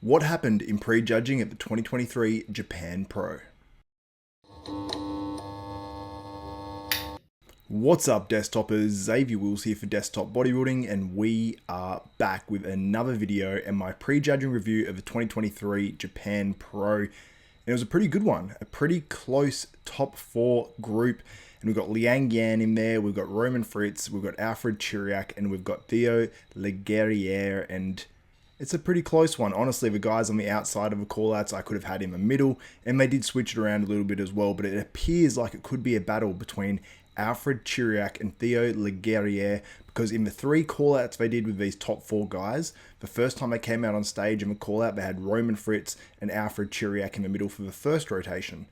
What happened in prejudging at the 2023 Japan Pro? What's up, Desktopers? Xavier Wills here for Desktop Bodybuilding, and we are back with another video and my prejudging review of the 2023 Japan Pro. And it was a pretty good one, a pretty close top 4 group. And we've got Liang Yan in there, we've got Roman Fritz, we've got Alfred Chiriac, and we've got Theo Leguerrier, and it's a pretty close one. Honestly, the guys on the outside of the callouts, I could have had in the middle, and they did switch it around a little bit as well, but it appears like it could be a battle between Alfred Chiriac and Theo Leguerrier, because in the 3 callouts they did with these top 4 guys, the first time they came out on stage in the callout, they had Roman Fritz and Alfred Chiriac in the middle for the first rotation.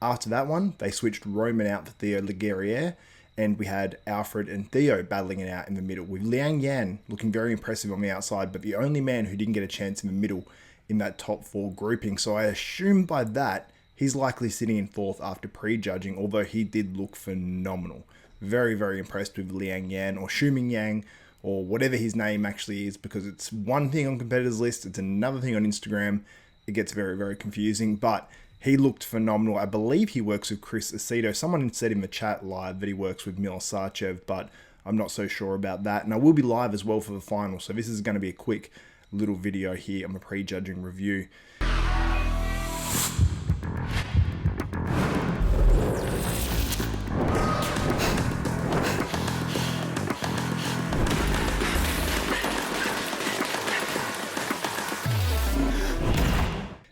After that one, they switched Roman out for Theo Leguerrier, and we had Alfred and Theo battling it out in the middle, with Liang Yan looking very impressive on the outside, but the only man who didn't get a chance in the middle in that top 4 grouping. So I assume by that, he's likely sitting in 4th after prejudging, although he did look phenomenal. Very, very impressed with Liang Yan, or Shuming Yang, or whatever his name actually is, because it's one thing on competitors list, it's another thing on Instagram. It gets very, very confusing, but he looked phenomenal. I believe he works with Chris Aceto. Someone said in the chat live that he works with Mil Sarchev, but I'm not so sure about that. And I will be live as well for the final, so this is going to be a quick little video here on the prejudging review.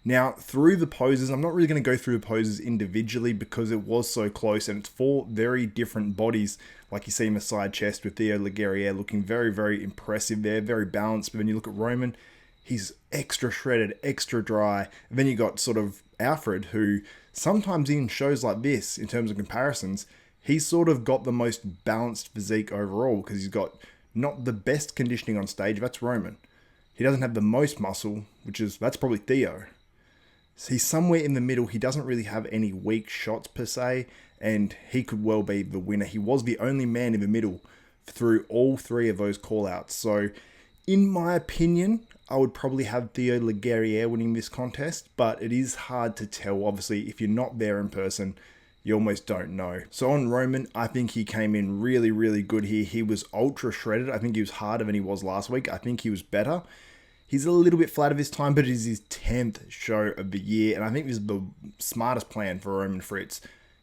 Now, through the poses, I'm not really going to go through the poses individually because it was so close, and it's 4 very different bodies, like you see in the side chest with Theo Leguerrier looking very, very impressive there, very balanced. But when you look at Roman, he's extra shredded, extra dry. And then you got sort of Alfred, who sometimes in shows like this, in terms of comparisons, he's sort of got the most balanced physique overall because he's got not the best conditioning on stage. That's Roman. He doesn't have the most muscle, that's probably Theo. So he's somewhere in the middle. He doesn't really have any weak shots per se, and he could well be the winner. He was the only man in the middle through all 3 of those callouts. So in my opinion, I would probably have Theo Leguerrier winning this contest, but it is hard to tell. Obviously, if you're not there in person, you almost don't know. So on Roman, I think he came in really, really good here. He was ultra shredded. I think he was harder than he was last week. I think he was better. He's a little bit flatter this time, but it is his 10th show of the year, and I think this is the smartest plan for Roman Fritz.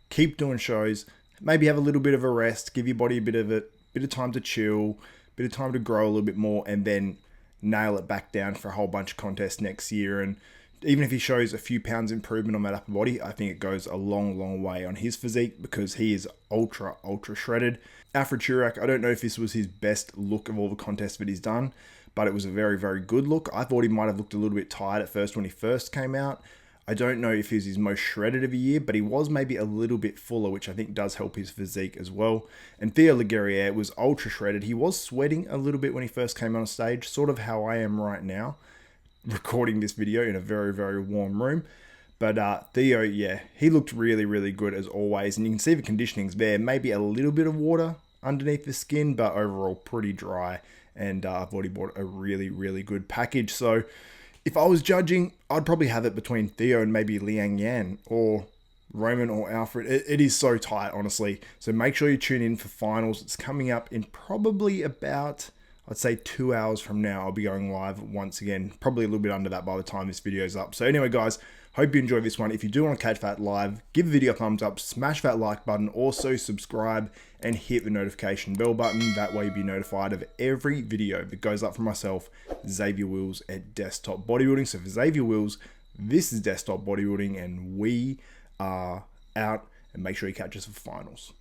Keep doing shows, maybe have a little bit of a rest, give your body a bit of time to chill, bit of time to grow a little bit more, and then nail it back down for a whole bunch of contests next year. And even if he shows a few pounds improvement on that upper body, I think it goes a long, long way on his physique because he is ultra, ultra shredded. Alfred Chiriac, I don't know if this was his best look of all the contests that he's done, but it was a very, very good look. I thought he might have looked a little bit tired at first when he first came out. I don't know if he was his most shredded of the year, but he was maybe a little bit fuller, which I think does help his physique as well. And Theo Leguerrier was ultra shredded. He was sweating a little bit when he first came on stage, sort of how I am right now, recording this video in a very, very warm room. But Theo, yeah, he looked really, really good as always. And you can see the conditioning's there. Maybe a little bit of water underneath the skin, but overall pretty dry. And I thought he bought a really, really good package. So if I was judging, I'd probably have it between Theo and maybe Liang Yan or Roman or Alfred. It is so tight, honestly. So make sure you tune in for finals. It's coming up in probably about, I'd say 2 hours from now. I'll be going live once again, probably a little bit under that by the time this video is up. So anyway, guys, hope you enjoyed this one. If you do want to catch that live, give the video a thumbs up, smash that like button, also subscribe and hit the notification bell button. That way you'll be notified of every video that goes up from myself, Xavier Wills at Desktop Bodybuilding. So for Xavier Wills, this is Desktop Bodybuilding, and we are out, and make sure you catch us for finals.